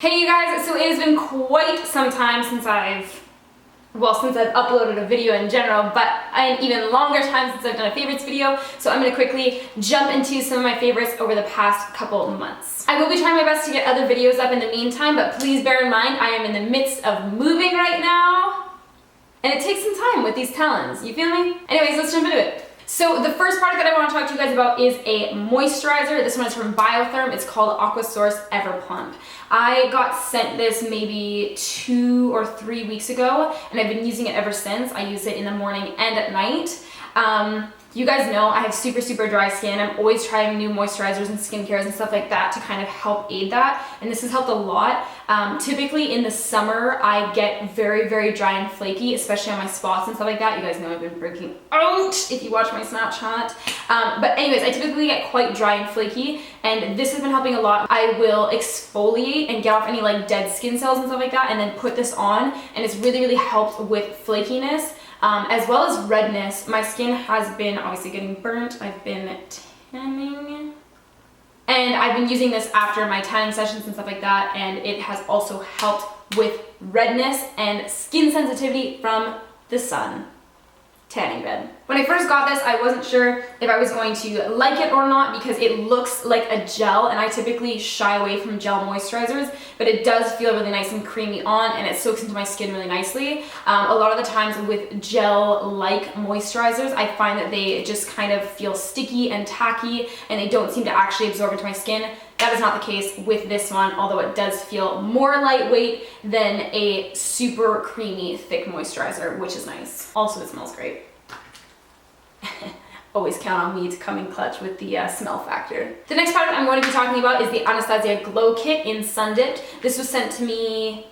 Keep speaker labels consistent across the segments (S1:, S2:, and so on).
S1: Hey you guys, so it has been quite some time since I've uploaded a video in general, but an even longer time since I've done a favorites video, so I'm going to quickly jump into some of my favorites over the past couple of months. I will be trying my best to get other videos up in the meantime, but please bear in mind I am in the midst of moving right now, and it takes some time with these talons, you feel me? Anyways, let's jump into it. So the first product that I want to talk to you guys about is a moisturizer. This one is from Biotherm. It's called Aquasource Ever Plump. I got sent this maybe 2 or 3 weeks ago, and I've been using it ever since. I use it in the morning and at night. You guys know I have super dry skin. I'm always trying new moisturizers and skincare and stuff like that to kind of help aid that, and this has helped a lot. Typically in the summer I get very dry and flaky, especially on my spots and stuff like that. You guys know I've been breaking out if you watch my Snapchat. But anyways, I typically get quite dry and flaky, and this has been helping a lot. I will exfoliate and get off any like dead skin cells and stuff like that, and then put this on, and it's really helped with flakiness. As well as redness. My skin has been obviously getting burnt. I've been tanning. And I've been using this after my tanning sessions and stuff like that, and it has also helped with redness and skin sensitivity from the sun. Tanning bed. When I first got this, I wasn't sure if I was going to like it or not because it looks like a gel, and I typically shy away from gel moisturizers, but it does feel really nice and creamy on, and it soaks into my skin really nicely. A lot of the times with gel-like moisturizers, I find that they just kind of feel sticky and tacky, and they don't seem to actually absorb into my skin. That is not the case with this one, although it does feel more lightweight than a super creamy, thick moisturizer, which is nice. Also, it smells great. Always count on me to come in clutch with the smell factor. The next product I'm going to be talking about is the Anastasia Glow Kit in SunDipped. This was sent to me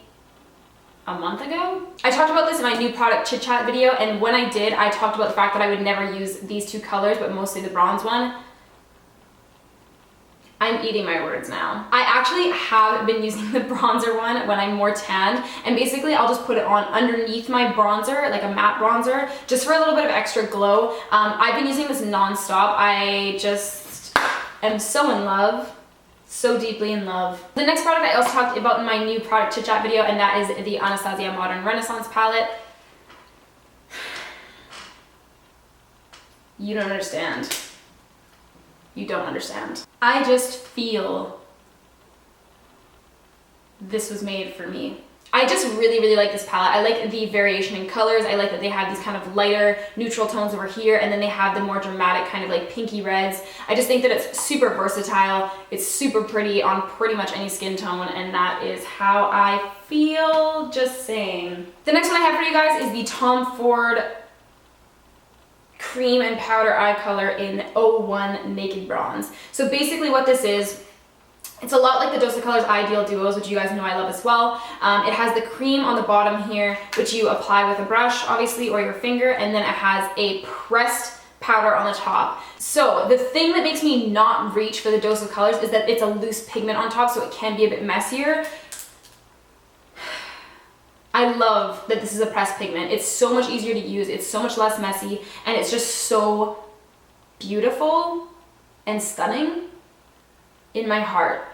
S1: a month ago. I talked about this in my new product chit chat video, and when I did, I talked about the fact that I would never use these two colors, but mostly the bronze one. I'm eating my words now. I actually have been using the bronzer one when I'm more tanned, and basically I'll just put it on underneath my bronzer, like a matte bronzer, just for a little bit of extra glow. I've been using this non-stop. I just am so in love, so deeply in love. The next product I also talked about in my new product chit chat video, and that is the Anastasia Modern Renaissance palette. You don't understand. You don't understand. I just feel this was made for me. I just really like this palette. I like the variation in colors. I like that they have these kind of lighter neutral tones over here, and then they have the more dramatic kind of like pinky reds. I just think that it's super versatile. It's super pretty on pretty much any skin tone, and that is how I feel, just saying. The next one I have for you guys is the Tom Ford cream and powder eye color in 01 Naked Bronze. So basically what this is, it's a lot like the Dose of Colors Ideal Duos, which you guys know I love as well. It has the cream on the bottom here, which you apply with a brush, obviously, or your finger, and then it has a pressed powder on the top. So the thing that makes me not reach for the Dose of Colors is that it's a loose pigment on top, so it can be a bit messier. I love that this is a pressed pigment. It's so much easier to use, it's so much less messy, and it's just so beautiful and stunning in my heart.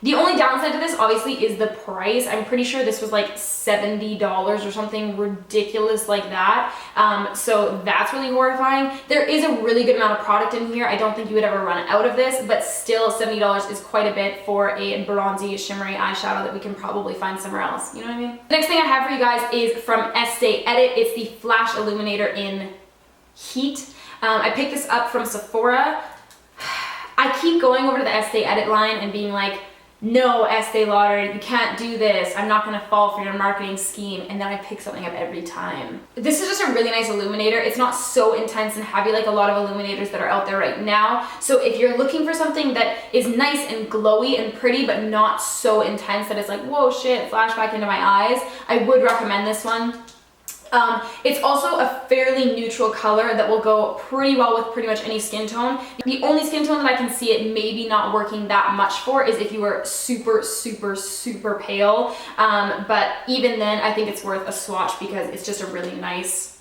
S1: The only downside to this, obviously, is the price. I'm pretty sure this was like $70 or something ridiculous like that. So that's really horrifying. There is a really good amount of product in here. I don't think you would ever run out of this, but still $70 is quite a bit for a bronzy, shimmery eyeshadow that we can probably find somewhere else. You know what I mean? The next thing I have for you guys is from Estee Edit. It's the Flash Illuminator in Heat. I picked this up from Sephora. I keep going over to the Estee Edit line and being like, no, Estee Lauder, you can't do this. I'm not gonna fall for your marketing scheme. And then I pick something up every time. This is just a really nice illuminator. It's not so intense and heavy like a lot of illuminators that are out there right now. So if you're looking for something that is nice and glowy and pretty, but not so intense that it's like, whoa, shit, flashback into my eyes, I would recommend this one. It's also a fairly neutral color that will go pretty well with pretty much any skin tone. The only skin tone that I can see it maybe not working that much for is if you were super pale. But even then, I think it's worth a swatch because it's just a really nice,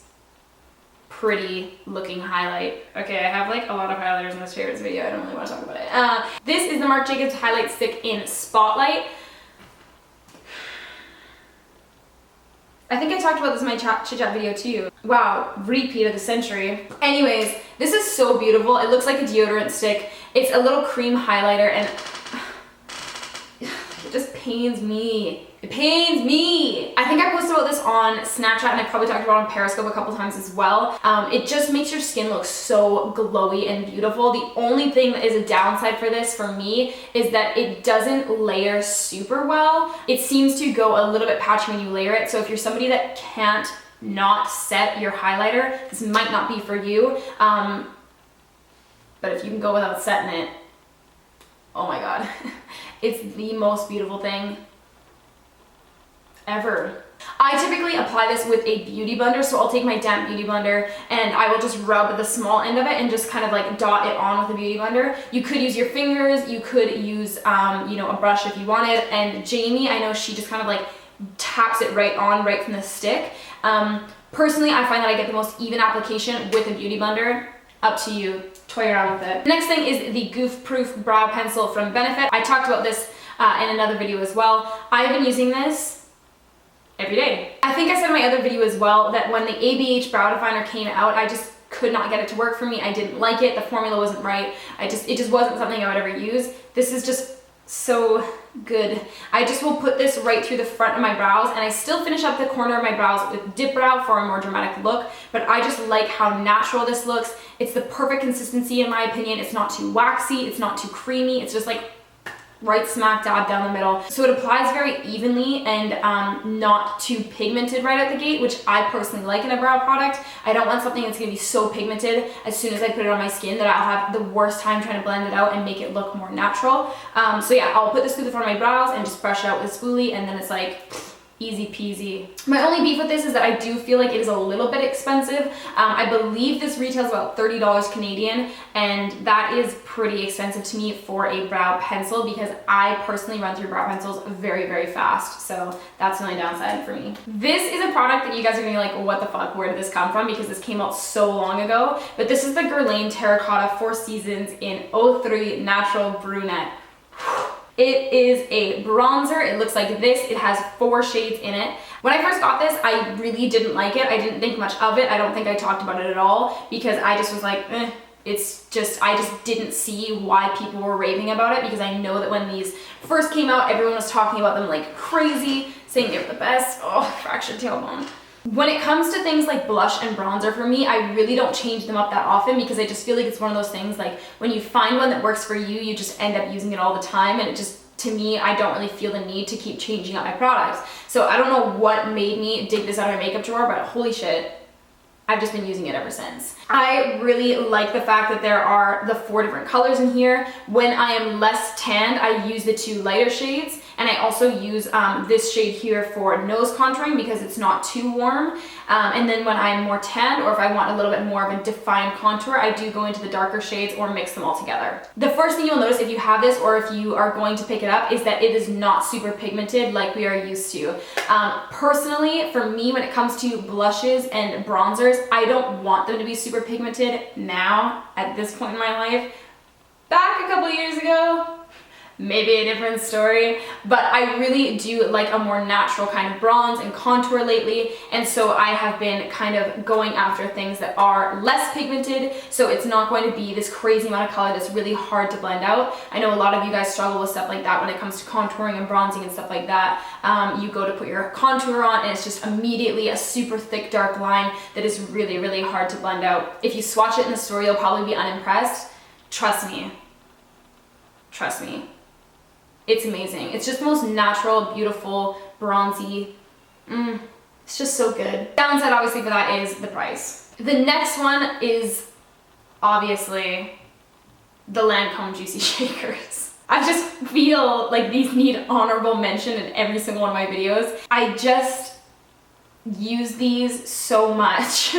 S1: pretty looking highlight. Okay, I have like a lot of highlighters in this favorites video. I don't really want to talk about it. This is the Marc Jacobs Highlight Stick in Spotlight. I think I talked about this in my chit chat video too. Wow, repeat of the century. Anyways, this is so beautiful. It looks like a deodorant stick. It's a little cream highlighter and it just pains me. It pains me. I think I posted about this on Snapchat and I probably talked about it on Periscope a couple times as well. It just makes your skin look so glowy and beautiful. The only thing that is a downside for this for me is that it doesn't layer super well. It seems to go a little bit patchy when you layer it. So if you're somebody that can't not set your highlighter, this might not be for you. But if you can go without setting it, oh my God. It's the most beautiful thing ever. I typically apply this with a beauty blender, so I'll take my damp beauty blender and I will just rub the small end of it and just kind of like dot it on with a beauty blender. You could use your fingers, you could use you know, a brush if you wanted, and Jamie, I know she just kind of like taps it right on right from the stick. Personally, I find that I get the most even application with a beauty blender. Up to you, toy around with it. Next thing is the Goof Proof Brow Pencil from Benefit. I talked about this in another video as well. I've been using this every day. I think I said in my other video as well that when the ABH Brow Definer came out, I just could not get it to work for me. I didn't like it. The formula wasn't right. It just wasn't something I would ever use. This is just so good. I just will put this right through the front of my brows, and I still finish up the corner of my brows with dip brow for a more dramatic look, but I just like how natural this looks. It's the perfect consistency in my opinion. It's not too waxy, it's not too creamy, it's just like right smack dab down the middle. So it applies very evenly and not too pigmented right out the gate, which I personally like in a brow product. I don't want something that's gonna be so pigmented as soon as I put it on my skin that I'll have the worst time trying to blend it out and make it look more natural. So yeah, I'll put this through the front of my brows and just brush it out with a spoolie, and then it's like easy peasy. My only beef with this is that I do feel like it is a little bit expensive. I believe this retails about $30 Canadian, and that is pretty expensive to me for a brow pencil because I personally run through brow pencils very, very fast. So that's the only downside for me. This is a product that you guys are gonna be like, what the fuck, where did this come from? Because this came out so long ago. But this is the Guerlain Terracotta 4 Seasons in 03 Natural Brunette. It is a bronzer. It looks like this. It has 4 shades in it. When I first got this, I really didn't like it. I didn't think much of it. I don't think I talked about it at all because I just was like, it's just, I just didn't see why people were raving about it, because I know that when these first came out, everyone was talking about them like crazy, saying they were the best. Oh, fractured tailbone. When it comes to things like blush and bronzer for me, I really don't change them up that often because I just feel like it's one of those things like when you find one that works for you, you just end up using it all the time, and it just, to me, I don't really feel the need to keep changing up my products. So I don't know what made me dig this out of my makeup drawer, but holy shit, I've just been using it ever since. I really like the fact that there are the 4 different colors in here. When I am less tanned, I use the 2 lighter shades, and I also use this shade here for nose contouring because it's not too warm. And then when I'm more tanned, or if I want a little bit more of a defined contour, I do go into the darker shades or mix them all together. The first thing you'll notice if you have this or if you are going to pick it up is that it is not super pigmented like we are used to. Personally, for me, when it comes to blushes and bronzers, I don't want them to be super pigmented now at this point in my life. Back a couple years ago, maybe a different story, but I really do like a more natural kind of bronze and contour lately, and so I have been kind of going after things that are less pigmented, so it's not going to be this crazy amount of color that's really hard to blend out. I know a lot of you guys struggle with stuff like that when it comes to contouring and bronzing and stuff like that. You go to put your contour on and it's just immediately a super thick dark line that is really, really hard to blend out. If you swatch it in the store, you'll probably be unimpressed. Trust me. Trust me. It's amazing. It's just the most natural, beautiful, bronzy. It's just so good. Downside obviously for that is the price. The next one is obviously the Lancome Juicy Shakers. I just feel like these need honorable mention in every single one of my videos. I just use these so much.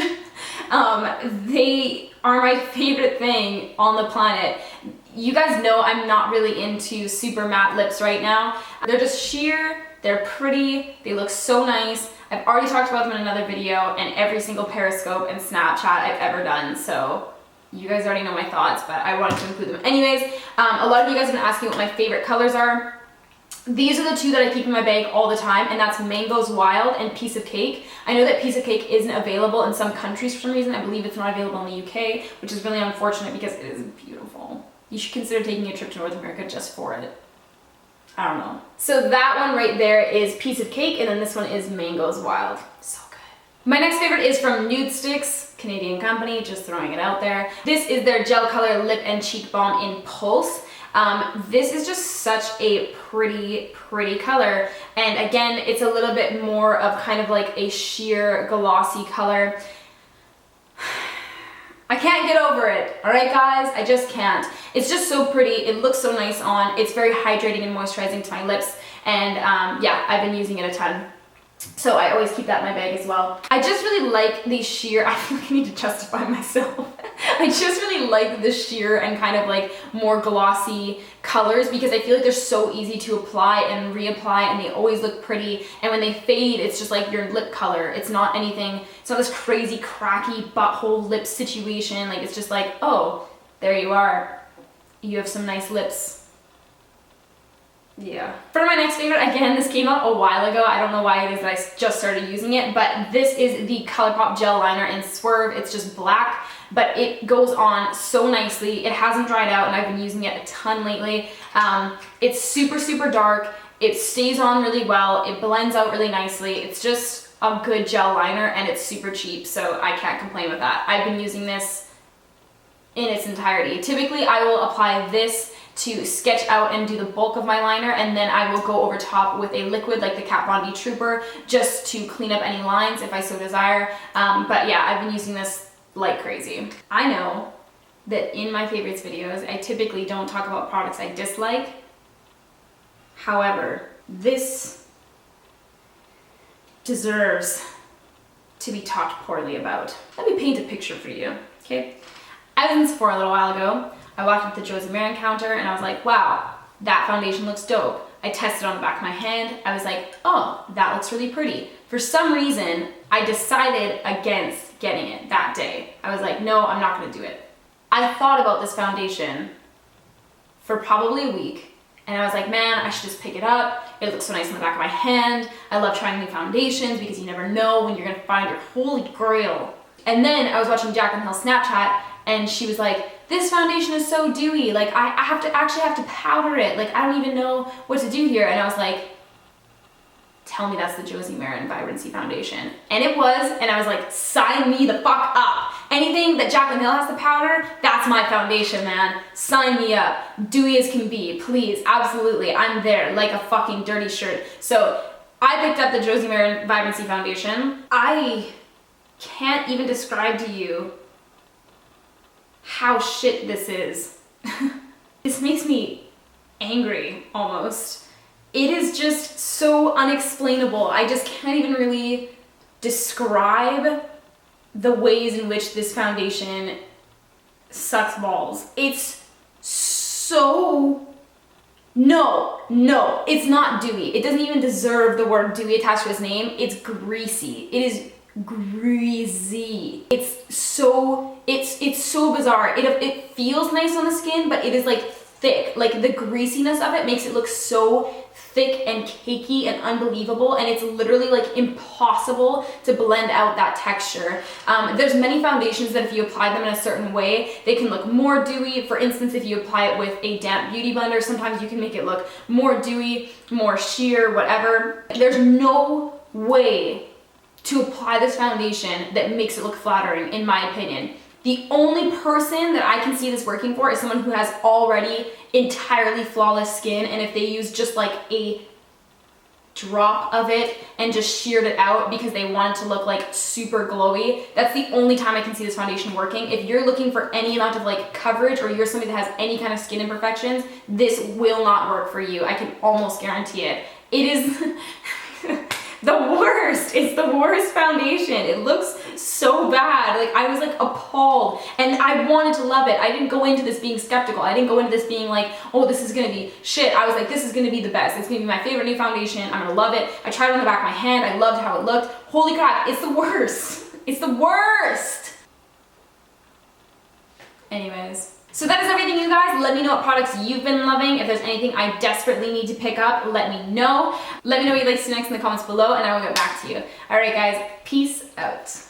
S1: They are my favorite thing on the planet. You guys know I'm not really into super matte lips right now. They're just sheer, they're pretty, they look so nice. I've already talked about them in another video and every single Periscope and Snapchat I've ever done, so you guys already know my thoughts, but I wanted to include them anyways. A lot of you guys have been asking what my favorite colors are. These are the two that I keep in my bag all the time, and that's Mangoes Wild and Piece of Cake. I know that Piece of Cake isn't available in some countries for some reason. I believe it's not available in the UK, which is really unfortunate because it is beautiful. You should consider taking a trip to North America just for it. I don't know. So that one right there is Piece of Cake, and then this one is Mangoes Wild. So good. My next favorite is from NudeStix, Canadian company, just throwing it out there. This is their Gel Color Lip and Cheek Balm in Pulse. This is just such a pretty color, and again, it's a little bit more of kind of like a sheer glossy color. I can't get over it, all right guys? I just can't. It's just so pretty. It looks so nice on. It's very hydrating and moisturizing to my lips, and yeah, I've been using it a ton. So I always keep that in my bag as well. I just really like the sheer, I feel like I need to justify myself. I just really like the sheer and kind of like more glossy colors because I feel like they're so easy to apply and reapply, and they always look pretty, and when they fade, it's just like your lip color. It's not anything, it's not this crazy cracky butthole lip situation. Like, it's just like, oh, there you are. You have some nice lips. Yeah. For my next favorite, again, this came out a while ago. I don't know why it is that I just started using it, but this is the ColourPop Gel Liner in Swerve. It's just black, but it goes on so nicely. It hasn't dried out, and I've been using it a ton lately. It's super dark. It stays on really well. It blends out really nicely. It's just a good gel liner, and it's super cheap, so I can't complain with that. I've been using this in its entirety. Typically, I will apply this to sketch out and do the bulk of my liner, and then I will go over top with a liquid like the Kat Von D Trooper just to clean up any lines if I so desire. But yeah, I've been using this like crazy. I know that in my favorites videos, I typically don't talk about products I dislike. However, this deserves to be talked poorly about. Let me paint a picture for you, okay? I was in Sephora a little while ago. I walked up to the Josie Maran counter and I was like, wow, that foundation looks dope. I tested it on the back of my hand. I was like, oh, that looks really pretty. For some reason, I decided against getting it that day. I was like, no, I'm not gonna do it. I thought about this foundation for probably a week, and I was like, man, I should just pick it up. It looks so nice on the back of my hand. I love trying new foundations because you never know when you're gonna find your holy grail. And then I was watching Jaclyn Hill's Snapchat, and she was like, this foundation is so dewy. Like, I actually have to powder it. Like, I don't even know what to do here. And I was like, tell me that's the Josie Maran Vibrancy foundation. And it was, and I was like, sign me the fuck up. Anything that Jaclyn Hill has to powder, that's my foundation, man. Sign me up. Dewy as can be, please, absolutely. I'm there like a fucking dirty shirt. So I picked up the Josie Maran Vibrancy foundation. I can't even describe to you how shit this is. This makes me angry, almost. It is just so unexplainable. I just can't even really describe the ways in which this foundation sucks balls. It's so... No, it's not dewy. It doesn't even deserve the word dewy attached to its name. It's greasy. It is greasy. It's so bizarre. It feels nice on the skin, but it is like thick. Like, the greasiness of it makes it look so thick and cakey and unbelievable, and it's literally like impossible to blend out that texture. There's many foundations that if you apply them in a certain way, they can look more dewy. For instance, if you apply it with a damp beauty blender, sometimes you can make it look more dewy, more sheer, whatever. There's no way to apply this foundation that makes it look flattering, in my opinion. The only person that I can see this working for is someone who has already entirely flawless skin, and if they use just like a drop of it and just sheared it out because they want it to look like super glowy, that's the only time I can see this foundation working. If you're looking for any amount of like coverage, or you're somebody that has any kind of skin imperfections, this will not work for you. I can almost guarantee it. It is the worst. It's the worst foundation. It looks so bad. Like, I was like appalled, and I wanted to love it. I didn't go into this being skeptical. I didn't go into this being like, oh, this is gonna be shit. I was like, this is gonna be the best. It's gonna be my favorite new foundation. I'm gonna love it. I tried it on the back of my hand. I loved how it looked. Holy crap, it's the worst. It's the worst. Anyways, So that is everything, you guys. Let me know what products you've been loving. If there's anything I desperately need to pick up, let me know. Let me know what you'd like to see next in the comments below, and I will get back to you. All right, guys, peace out.